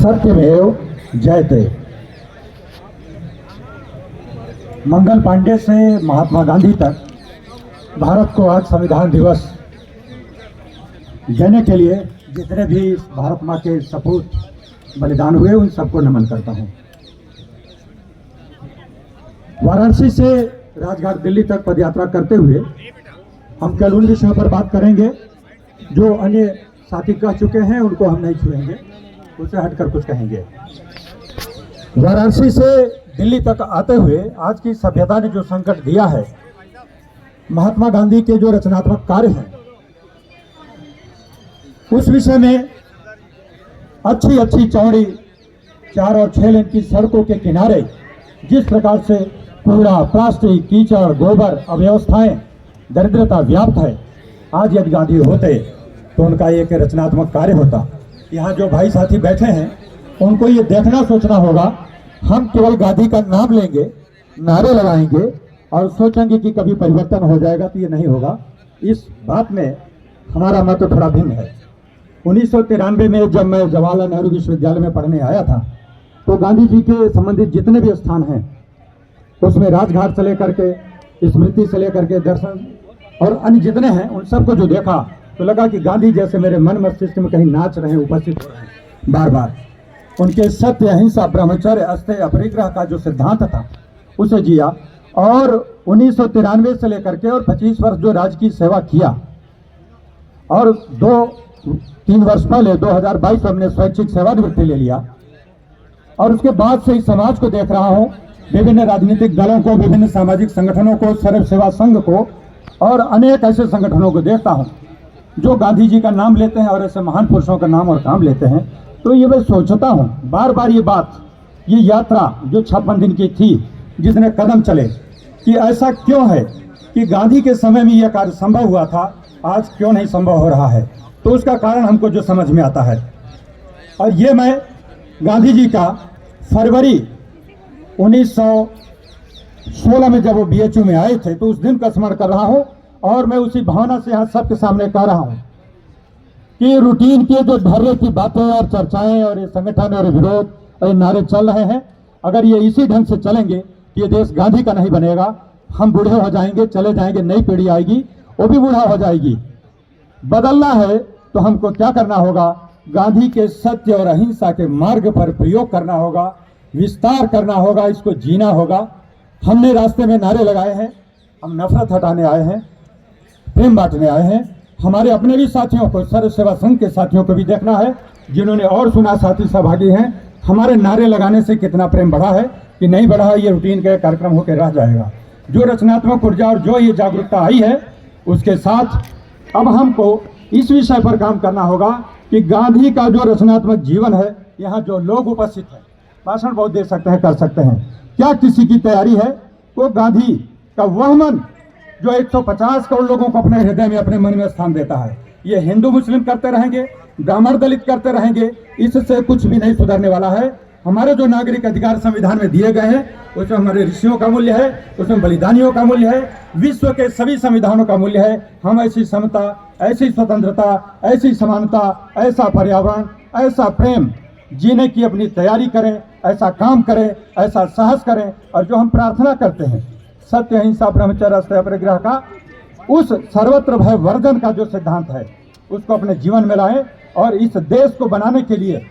सत्यमेव जयते। मंगल पांडे से महात्मा गांधी तक भारत को आज संविधान दिवस देने के लिए जितने भी भारत माँ के सपूत बलिदान हुए उन सबको नमन करता हूँ। वाराणसी से राजघाट दिल्ली तक पदयात्रा करते हुए हम कल उन विषयों पर बात करेंगे जो अन्य साथी कह चुके हैं, उनको हम नहीं छुएंगे, उससे हटकर कुछ कहेंगे। वाराणसी से दिल्ली तक आते हुए आज की सभ्यता ने जो संकट दिया है, महात्मा गांधी के जो रचनात्मक कार्य हैं, उस विषय में अच्छी अच्छी चौड़ी 4 और 6 लेन की सड़कों के किनारे जिस प्रकार से कूड़ा, प्लास्टिक, कीचड़, गोबर, अव्यवस्थाएं, दरिद्रता व्याप्त है, आज यदि गांधी होते तो उनका एक रचनात्मक कार्य होता। यहाँ जो भाई साथी बैठे हैं उनको ये देखना सोचना होगा, हम केवल गांधी का नाम लेंगे, नारे लगाएंगे और सोचेंगे कि कभी परिवर्तन हो जाएगा, तो ये नहीं होगा। इस बात में हमारा मत तो थोड़ा भिन्न है। 1993 में जब मैं जवाहरलाल नेहरू विश्वविद्यालय में पढ़ने आया था तो गांधी जी के संबंधित जितने भी स्थान हैं उसमें राजघाट से लेकर के स्मृति से लेकर के दर्शन और अन्य जितने हैं उन सबको जो देखा तो लगा कि गांधी जैसे मेरे मन मस्तिष्क में कहीं नाच रहे हैं, उपस्थित हो रहे हैं बार बार। उनके सत्य, अहिंसा, ब्रह्मचर्य, अस्तेय, अपरिग्रह का जो सिद्धांत था उसे जिया और 1993 से लेकर के और 25 वर्ष जो राजकीय सेवा किया और 2-3 वर्ष पहले 2022 में हमने स्वैच्छिक सेवानिवृत्ति ले लिया और उसके बाद से इस समाज को देख रहा हूँ, विभिन्न राजनीतिक दलों को, विभिन्न सामाजिक संगठनों को, सर्व सेवा संघ को और अनेक ऐसे संगठनों को देखता हूँ जो गांधी जी का नाम लेते हैं और ऐसे महान पुरुषों का नाम और काम लेते हैं। तो ये मैं सोचता हूँ बार बार ये बात, ये यात्रा जो 56 दिन की थी, जितने कदम चले, कि ऐसा क्यों है कि गांधी के समय में यह कार्य संभव हुआ था, आज क्यों नहीं संभव हो रहा है। तो उसका कारण हमको जो समझ में आता है, और ये मैं गांधी जी का फरवरी 1916 में जब वो BHU में आए थे तो उस दिन का स्मरण कर रहा हूँ और मैं उसी भावना से यहाँ सबके सामने कह रहा हूँ कि रूटीन के जो धैर्य की बातें और चर्चाएं और ये संगठन और विरोध और ये नारे चल रहे हैं, अगर ये इसी ढंग से चलेंगे ये देश गांधी का नहीं बनेगा। हम बूढ़े हो जाएंगे, चले जाएंगे, नई पीढ़ी आएगी, वो भी बूढ़ा हो जाएगी। बदलना है तो हमको क्या करना होगा, गांधी के सत्य और अहिंसा के मार्ग पर प्रयोग करना होगा, विस्तार करना होगा, इसको जीना होगा। हमने रास्ते में नारे लगाए हैं, हम नफरत हटाने आए हैं, प्रेम बांटने आए हैं। हमारे अपने भी साथियों को, सर्व सेवा संघ के साथियों को भी देखना है जिन्होंने और सुना साथी सहभागी हैं, हमारे नारे लगाने से कितना प्रेम बढ़ा है कि नहीं बढ़ा है, ये रूटीन का कार्यक्रम होकर रह जाएगा। जो रचनात्मक ऊर्जा और जो ये जागरूकता आई है उसके साथ अब हमको इस विषय पर काम करना होगा कि गांधी का जो रचनात्मक जीवन है, यहाँ जो लोग उपस्थित हैं, भाषण बहुत दे सकते हैं, कर सकते हैं, क्या किसी की तैयारी है वो गांधी का वह मन जो 150 करोड़ लोगों को अपने हृदय में, अपने मन में स्थान देता है। ये हिंदू मुस्लिम करते रहेंगे, ब्राह्मण दलित करते रहेंगे, इससे कुछ भी नहीं सुधरने वाला है। हमारे जो नागरिक अधिकार संविधान में दिए गए हैं उसमें हमारे ऋषियों का मूल्य है, उसमें बलिदानियों का मूल्य है, विश्व के सभी संविधानों का मूल्य है। हम ऐसी समता, ऐसी स्वतंत्रता, ऐसी समानता, ऐसा पर्यावरण, ऐसा प्रेम जीने की अपनी तैयारी करें, ऐसा काम करें, ऐसा साहस करें और जो हम प्रार्थना करते हैं सत्य, अहिंसा, ब्रह्मचर्य, अस्तेय, अपरिग्रह का, उस सर्वत्र भय वर्जन का जो सिद्धांत है उसको अपने जीवन में लाएं और इस देश को बनाने के लिए